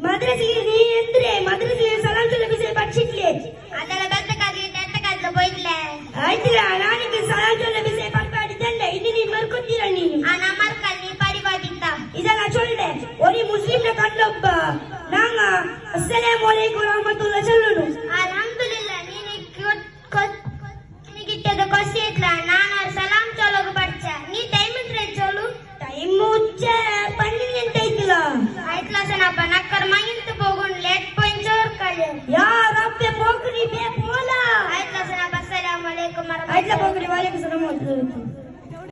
மதரசையில் நீ எந்திரே மதரசையில் சலாம் சொல்ல விசை படிச்சிட்லே ಅದರ ಬೆತ್ತಕಾದ್ಲು போயிட்ல ಆಯ್ತಿಲ್ಲ ನಾನಿಗೆ ಸಲಾಂ சொல்ல விசை படிப்பாಡಿದಲ್ಲ ಇದು ನೀ ಮರ್ಕೊತೀರ ನೀ ஆனா மர்க்கல் நீ படிபாடிட்ட ಇದನ್ನ சொல்றே ஒரு முஸ்லிம்ನ கண்ணொಬ್ಬ நாங்க அஸ்ஸலாமு அலைக்கும் வரஹ்மத்துல்லாஹி சொல்லணும் அல்ஹம்துலில்லாஹ் நீ கிட்டத கொஸ்டியட்ல நான் சலாம் சொல்லகு படிச்ச நீ டைம் இட்ரே சொல்லு டைம் உச்ச 12 ಗಂಟೆ ಆಯ್ತಲ್ಲ ಸನಪ್ಪ ನಕ್ಕರ್ ಮೈಂತ ಹೋಗುನ್ ಲೇಟ್ ಪಾಯಿಂಟ್ ಚೋರ್ಕಳೆ ಯಾ ರಬ್ಬೆ ಪೋಕ್ರಿ ಬೇ ಪೋಲಾ ಆಯ್ತಲ್ಲ ಸನಪ್ಪ ಅಸ್ಸಲಾಮು ಅಲೈಕುಂ ಆಯ್ತಲ್ಲ ಪೋಕ್ರಿ ವಾಲೇಕುಂ ಸಲಾಂ